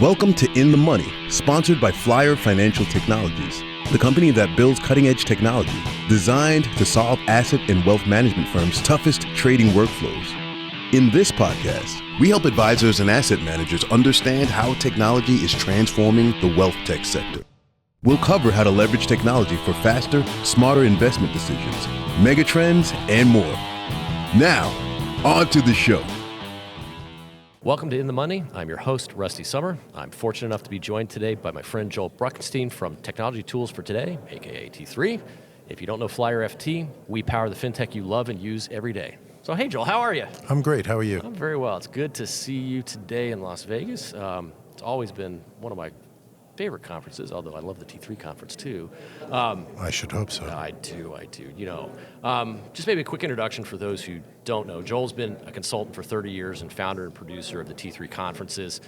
Welcome to In the Money, sponsored by Flyer Financial Technologies, the company that builds cutting-edge technology designed to solve asset and wealth management firms' toughest trading workflows. In this podcast, we help advisors and asset managers understand how technology is transforming the wealth tech sector. We'll cover how to leverage technology for faster, smarter investment decisions, megatrends, and more. Now, on to the show. Welcome to In the Money. I'm your host, Rusty Sommer. I'm fortunate enough to be joined today by my friend Joel Bruckenstein from Technology Tools for Today, aka T3. If you don't know Flyer FT, we power the fintech you love and use every day. So hey Joel, how are you? I'm great, how are you? I'm very well. It's good to see you today in Las Vegas. It's always been one of my favorite conferences, although I love the T3 conference too. I should hope so. I do. You know, just maybe a quick introduction for those who don't know. Joel's been a consultant for 30 years and founder and producer of the T3 conferences.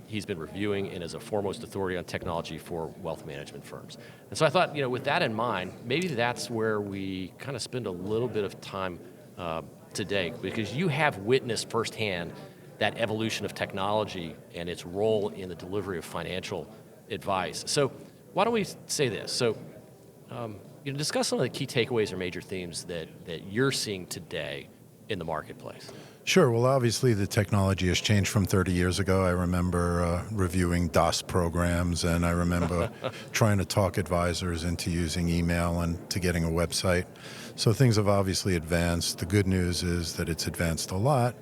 He's been reviewing and is a foremost authority on technology for wealth management firms. And so I thought, you know, with that in mind, maybe that's where we kind of spend a little bit of time today, because you have witnessed firsthand that evolution of technology and its role in the delivery of financial advice. So why don't we say this? So, discuss some of the key takeaways or major themes that you're seeing today in the marketplace. Sure. Well, obviously the technology has changed from 30 years ago. I remember reviewing DOS programs, and I remember trying to talk advisors into using email and to getting a website. So things have obviously advanced. The good news is that it's advanced a lot,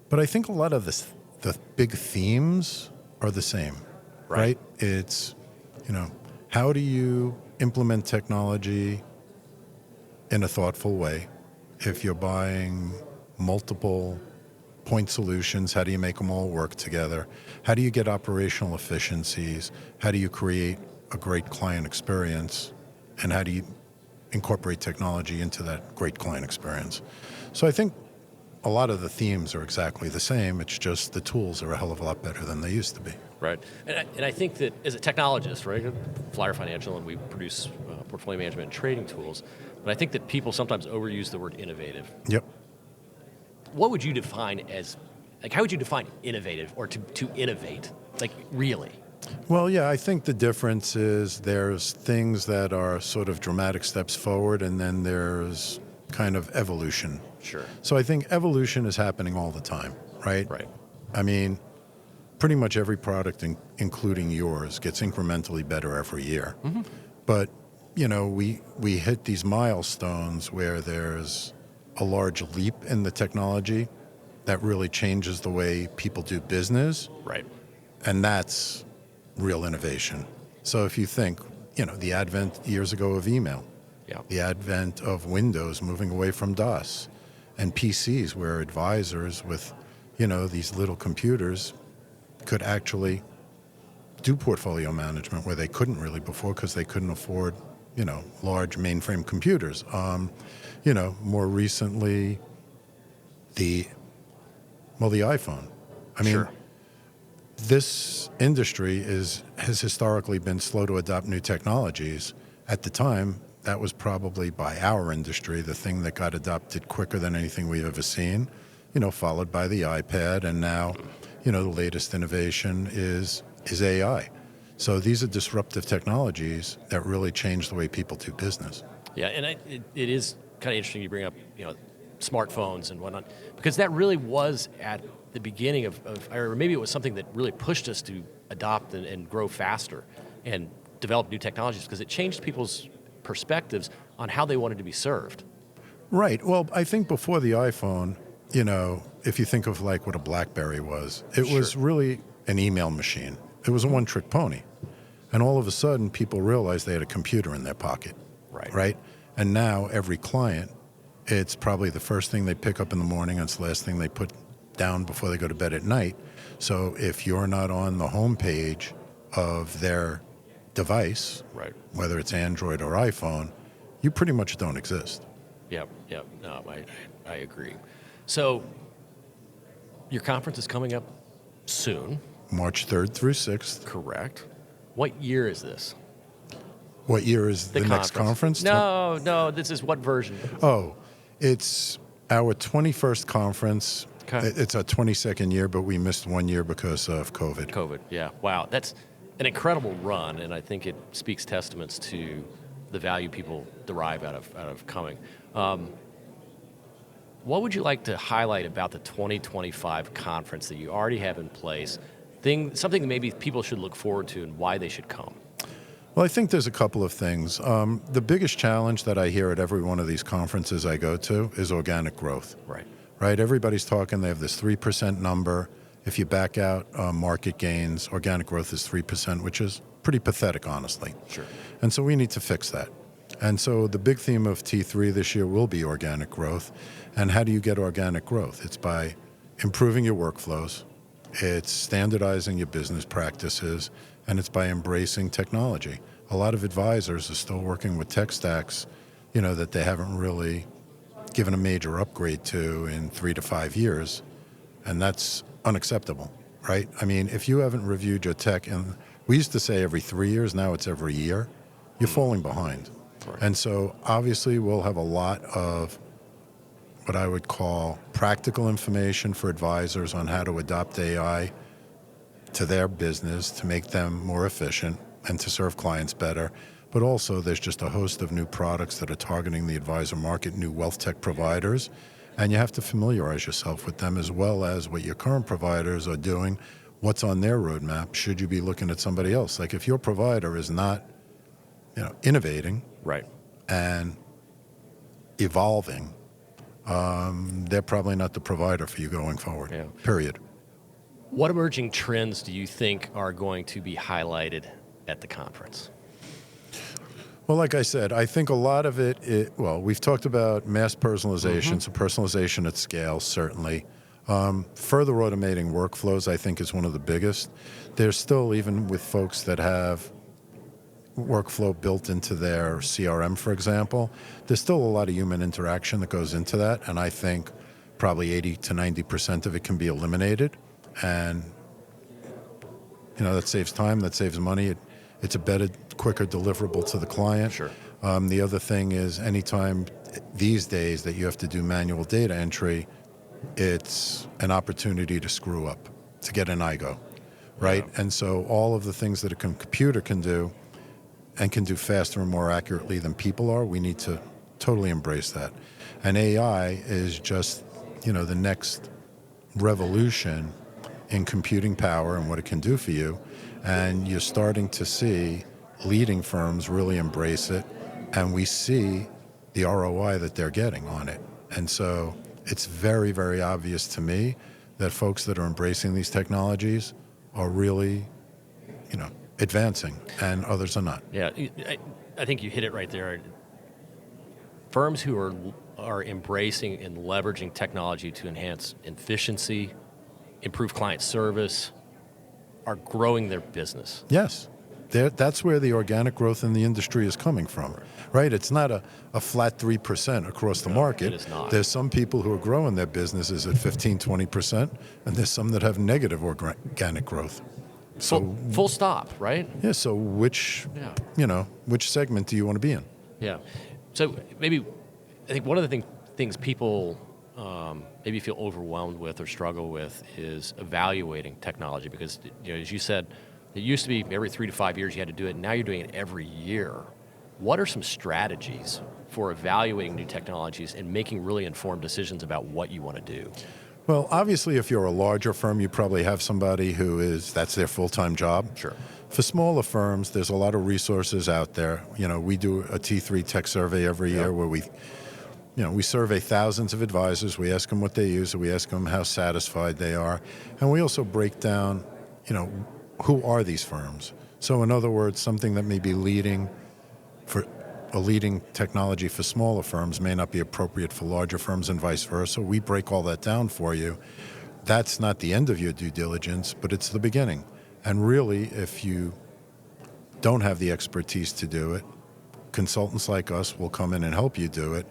but I think a lot of the big themes are the same. Right? It's, how do you implement technology in a thoughtful way? If you're buying multiple point solutions, how do you make them all work together? How do you get operational efficiencies? How do you create a great client experience? And how do you incorporate technology into that great client experience? So I think a lot of the themes are exactly the same. It's just the tools are a hell of a lot better than they used to be. Right. And I think that as a technologist, right, Flyer Financial, and we produce portfolio management and trading tools, but I think that people sometimes overuse the word innovative. Yep. What would you define as, how would you define innovative or to innovate, really? Well, yeah, I think the difference is there's things that are sort of dramatic steps forward, and then there's kind of evolution. Sure. So I think evolution is happening all the time, right? Right. I mean, pretty much every product, including yours, gets incrementally better every year. Mm-hmm. But, we hit these milestones where there's a large leap in the technology that really changes the way people do business. Right. And that's real innovation. So if you think, the advent years ago of email, the advent of Windows moving away from DOS, and PCs where advisors with, these little computers could actually do portfolio management where they couldn't really before because they couldn't afford, large mainframe computers. More recently, the iPhone. I mean, sure. This industry has historically been slow to adopt new technologies. At the time, that was probably, by our industry, the thing that got adopted quicker than anything we've ever seen, followed by the iPad, and now, the latest innovation is AI. So these are disruptive technologies that really change the way people do business. Yeah, and it is kind of interesting you bring up, smartphones and whatnot, because that really was at the beginning of or maybe it was something that really pushed us to adopt and grow faster and develop new technologies, because it changed people's perspectives on how they wanted to be served. Right. Well, I think before the iPhone, if you think of what a BlackBerry was, it was really an email machine. It was a one-trick pony. And all of a sudden, people realized they had a computer in their pocket. Right? And now every client, it's probably the first thing they pick up in the morning, and it's the last thing they put down before they go to bed at night. So if you're not on the home page of their device, right, whether it's Android or iPhone, you pretty much don't exist. Yeah. No, I agree. So your conference is coming up soon. March 3rd through 6th. Correct. What year is this? What year is the next conference? No, this is what version? Oh, it's our 21st conference. Okay. It's our 22nd year, but we missed 1 year because of COVID. COVID, yeah. Wow, that's an incredible run, and I think it speaks testaments to the value people derive out of coming. What would you like to highlight about the 2025 conference that you already have in place? Something that maybe people should look forward to and why they should come? Well, I think there's a couple of things. The biggest challenge that I hear at every one of these conferences I go to is organic growth. Right? Everybody's talking, they have this 3% number. If you back out market gains, organic growth is 3%, which is pretty pathetic, honestly. Sure. And so we need to fix that. And so the big theme of T3 this year will be organic growth. And how do you get organic growth? It's by improving your workflows, it's standardizing your business practices, and it's by embracing technology. A lot of advisors are still working with tech stacks, that they haven't really given a major upgrade to in 3 to 5 years, and that's unacceptable, right? I mean, if you haven't reviewed your tech, and we used to say every 3 years, now it's every year, you're falling behind. Right. And so obviously we'll have a lot of what I would call practical information for advisors on how to adopt AI to their business to make them more efficient and to serve clients better. But also there's just a host of new products that are targeting the advisor market, new wealth tech providers, and you have to familiarize yourself with them as well as what your current providers are doing, what's on their roadmap. Should you be looking at somebody else? Like if your provider is not, innovating, Right. and evolving, they're probably not the provider for you going forward. Yeah. Period. What emerging trends do you think are going to be highlighted at the conference? Well, like I said, I think a lot of we've talked about mass personalization, so personalization at scale, certainly. Further automating workflows, I think, is one of the biggest. There's still, even with folks that have workflow built into their CRM, for example, there's still a lot of human interaction that goes into that, and I think probably 80 to 90% of it can be eliminated, and that saves time, that saves money. It's a better, quicker deliverable to the client. Sure. The other thing is, anytime these days that you have to do manual data entry, it's an opportunity to screw up, to get an IGO, right? Yeah. And so all of the things that a computer can do and can do faster and more accurately than people are, we need to totally embrace that. And AI is just, the next revolution in computing power and what it can do for you. And you're starting to see leading firms really embrace it, and we see the ROI that they're getting on it. And so it's very, very obvious to me that folks that are embracing these technologies are really, advancing, and others are not. Yeah, I think you hit it right there. Firms who are embracing and leveraging technology to enhance efficiency, improve client service, are growing their business. Yes. That's where the organic growth in the industry is coming from, right? It's not a flat 3% across the market. It is not. There's some people who are growing their businesses at 15, 20%, and there's some that have negative organic growth. So Full stop, right? yeah. So which segment do you want to be in? Yeah. So maybe, I think one of the things people maybe feel overwhelmed with or struggle with is evaluating technology, because as you said, it used to be every 3 to 5 years you had to do it, and now you're doing it every year. What are some strategies for evaluating new technologies and making really informed decisions about what you want to do? Well, obviously, if you're a larger firm, you probably have somebody that's their full-time job. Sure. For smaller firms, there's a lot of resources out there. We do a T3 tech survey every year where we survey thousands of advisors. We ask them what they use, and we ask them how satisfied they are. And we also break down, who are these firms? So in other words, something that may be leading technology for smaller firms may not be appropriate for larger firms, and vice versa. We break all that down for you. That's not the end of your due diligence, but it's the beginning. And really, if you don't have the expertise to do it, consultants like us will come in and help you do it.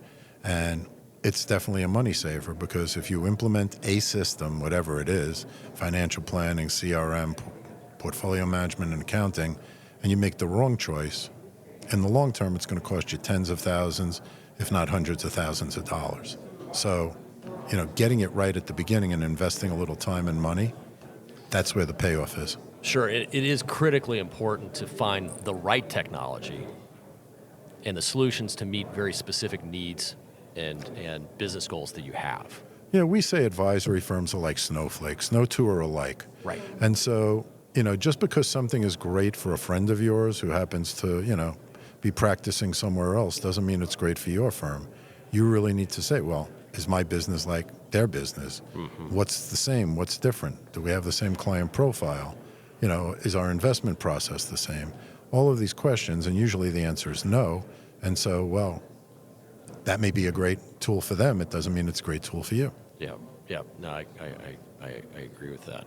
And it's definitely a money saver, because if you implement a system, whatever it is, financial planning, CRM, portfolio management, and accounting, and you make the wrong choice, in the long term, it's going to cost you tens of thousands, if not hundreds of thousands of dollars. So, getting it right at the beginning and investing a little time and money, that's where the payoff is. Sure, it is critically important to find the right technology and the solutions to meet very specific needs and business goals that you have. Yeah, we say advisory firms are like snowflakes. No two are alike. Right. And so, just because something is great for a friend of yours who happens to, be practicing somewhere else doesn't mean it's great for your firm. You really need to say, well, is my business like their business? Mm-hmm. What's the same? What's different? Do we have the same client profile? Is our investment process the same? All of these questions, and usually the answer is no. And so, well, that may be a great tool for them. It doesn't mean it's a great tool for you. Yeah. No, I agree with that.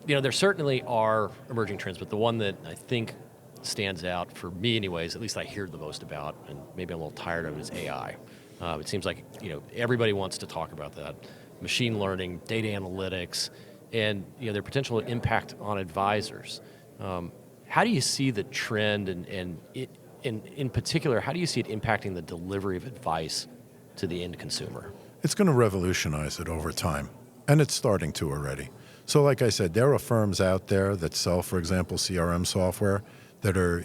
There certainly are emerging trends, but the one that I think stands out for me anyways, at least I hear the most about, and maybe I'm a little tired of it, is AI. It seems like, everybody wants to talk about that. Machine learning, data analytics, and, their potential impact on advisors. How do you see the trend and in particular, how do you see it impacting the delivery of advice to the end consumer? It's going to revolutionize it over time, and it's starting to already. So like I said, there are firms out there that sell, for example, CRM software that are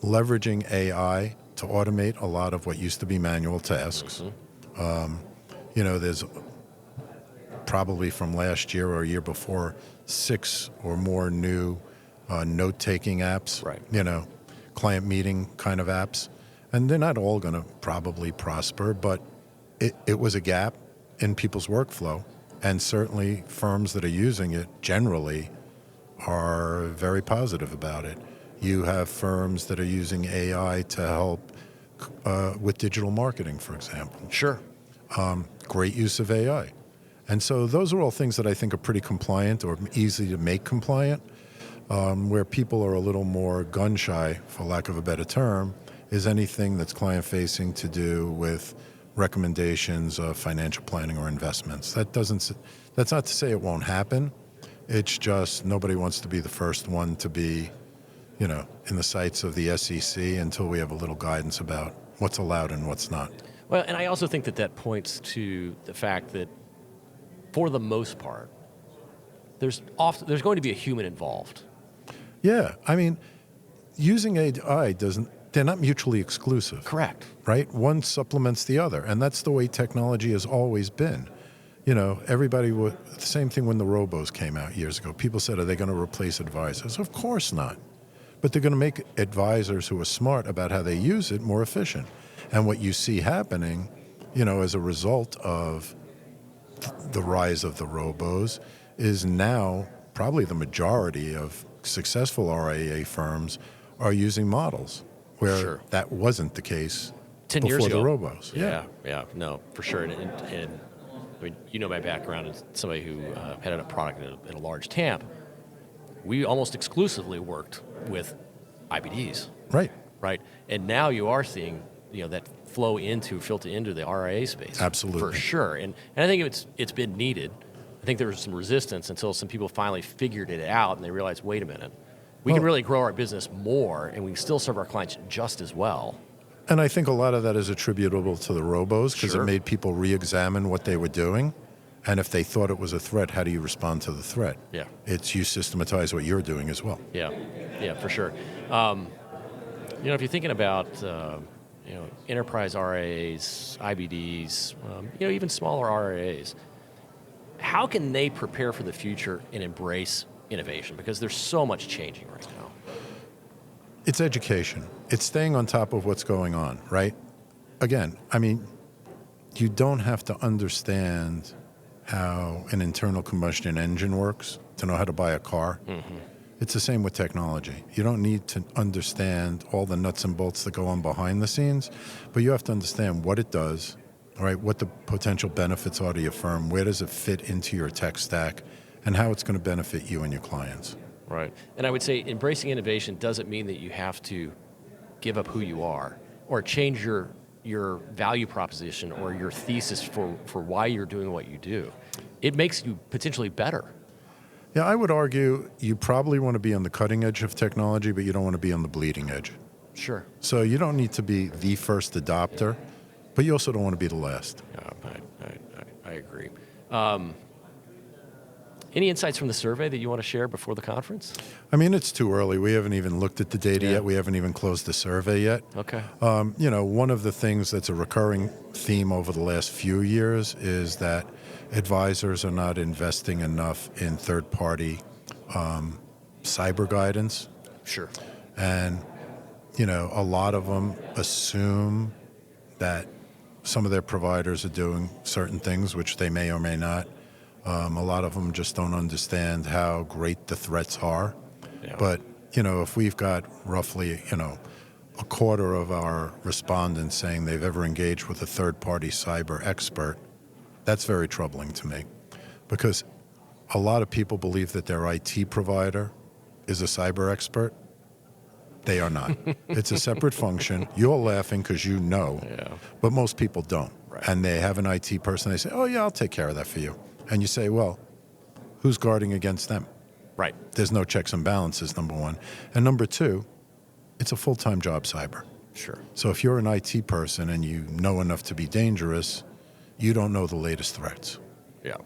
leveraging AI to automate a lot of what used to be manual tasks. Mm-hmm. There's probably from last year or a year before 6 or more new note-taking apps, right. Client meeting kind of apps. And they're not all going to probably prosper, but it was a gap in people's workflow. And certainly firms that are using it generally are very positive about it. You have firms that are using AI to help with digital marketing, for example. Sure. Great use of AI. And so those are all things that I think are pretty compliant or easy to make compliant. Where people are a little more gun-shy, for lack of a better term, is anything that's client-facing to do with recommendations of financial planning or investments. That's not to say it won't happen. It's just nobody wants to be the first one to be, in the sights of the SEC until we have a little guidance about what's allowed and what's not. Well, and I also think that points to the fact that, for the most part, there's going to be a human involved. Yeah, I mean, using AI they're not mutually exclusive. Correct. Right? One supplements the other, and that's the way technology has always been. Everybody the same thing when the robos came out years ago. People said, are they going to replace advisors? Of course not. But they're going to make advisors who are smart about how they use it more efficient. And what you see happening, as a result of the rise of the robos, is now probably the majority of successful RIA firms are using models where sure. that wasn't the case 10 before years ago. the robos. Yeah, no, for sure. And I mean, my background as somebody who headed a product at a large TAMP. We almost exclusively worked with IBDs. Right. And now you are seeing, that filter into the RIA space. Absolutely. For sure. And I think it's been needed. I think there was some resistance until some people finally figured it out and they realized, wait a minute, we can really grow our business more and we can still serve our clients just as well. And I think a lot of that is attributable to the robos because Sure. it made people re-examine what they were doing. And if they thought it was a threat, how do you respond to the threat? Yeah. It's you systematize what you're doing as well. Yeah, for sure. If you're thinking about, enterprise RIAs, IBDs, even smaller RIAs, how can they prepare for the future and embrace innovation? Because there's so much changing right now. It's education. It's staying on top of what's going on, right? Again, I mean, you don't have to understand how an internal combustion engine works to know how to buy a car. Mm-hmm. It's the same with technology. You don't need to understand all the nuts and bolts that go on behind the scenes, but you have to understand what it does, all right, what the potential benefits are to your firm, where does it fit into your tech stack, and how it's going to benefit you and your clients. Right. And I would say embracing innovation doesn't mean that you have to give up who you are or change your value proposition or your thesis for why you're doing what you do. It makes you potentially better. Yeah, I would argue you probably want to be on the cutting edge of technology, but you don't want to be on the bleeding edge. Sure. So you don't need to be the first adopter, but you also don't want to be the last. I agree. Any insights from the survey that you want to share before the conference? I mean, it's too early. We haven't even looked at the data Yeah. yet. We haven't even closed the survey yet. Okay. One of the things that's a recurring theme over the last few years is that advisors are not investing enough in third-party cyber guidance. Sure. And, a lot of them assume that some of their providers are doing certain things, which they may or may not. A lot of them just don't understand how great the threats are. Yeah. But, if we've got roughly, a quarter of our respondents saying they've ever engaged with a third-party cyber expert, that's very troubling to me. Because a lot of people believe that their IT provider is a cyber expert. They are not. It's a separate function. You're laughing because you know, but most people don't. Right. And they have an IT person. They say, oh, yeah, I'll take care of that for you. And you say, well, who's guarding against them? Right. There's no checks and balances, number one. And number two, it's a full-time job, cyber. Sure. So if you're an IT person and you know enough to be dangerous, you don't know the latest threats. Yeah.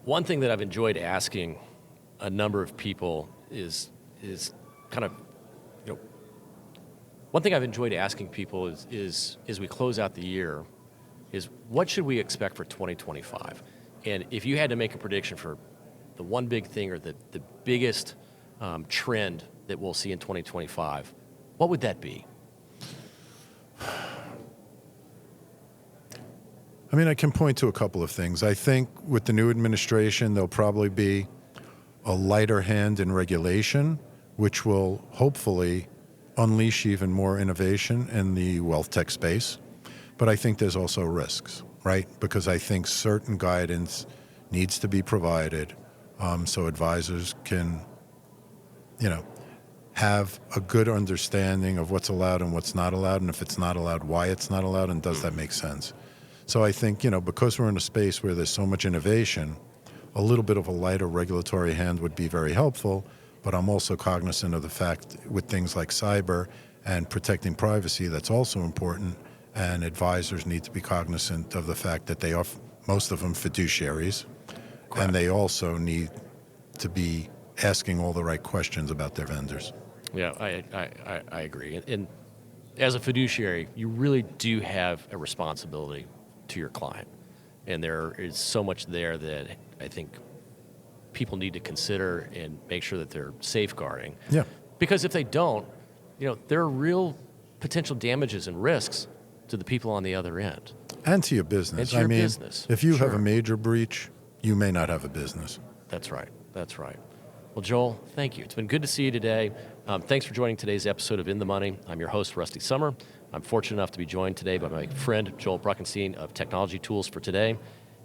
One thing that I've enjoyed asking a number of people is kind of, one thing I've enjoyed asking people is as we close out the year, is what should we expect for 2025? And if you had to make a prediction for the one big thing or the biggest trend that we'll see in 2025, what would that be? I mean, I can point to a couple of things. I think with the new administration, there'll probably be a lighter hand in regulation, which will hopefully unleash even more innovation in the wealth tech space. But I think there's also risks, right? Because I think certain guidance needs to be provided so advisors can, have a good understanding of what's allowed and what's not allowed, and if it's not allowed, why it's not allowed, and does that make sense? So I think, because we're in a space where there's so much innovation, a little bit of a lighter regulatory hand would be very helpful, but I'm also cognizant of the fact with things like cyber and protecting privacy, that's also important, and advisors need to be cognizant of the fact that they are, most of them, fiduciaries, and they also need to be asking all the right questions about their vendors. Yeah, I agree. And as a fiduciary, you really do have a responsibility to your client. And there is so much there that I think people need to consider and make sure that they're safeguarding. Yeah. Because if they don't, there are real potential damages and risks to the people on the other end. And to your business. And to your business. If you have Sure. a major breach, you may not have a business. That's right. Well, Joel, thank you. It's been good to see you today. Thanks for joining today's episode of In the Money. I'm your host, Rusty Sommer. I'm fortunate enough to be joined today by my friend, Joel Bruckenstein of Technology Tools for Today.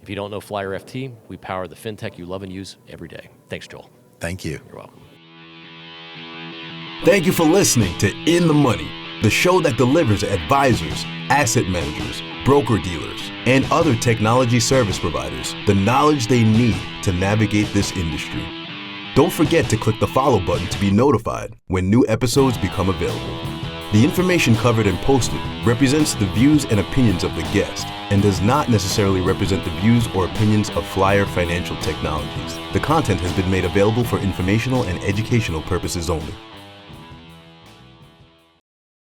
If you don't know Flyer FT, we power the fintech you love and use every day. Thanks, Joel. Thank you. You're welcome. Thank you for listening to In the Money, the show that delivers advisors, asset managers, broker-dealers, and other technology service providers the knowledge they need to navigate this industry. Don't forget to click the follow button to be notified when new episodes become available. The information covered and posted represents the views and opinions of the guest and does not necessarily represent the views or opinions of Flyer Financial Technologies. The content has been made available for informational and educational purposes only.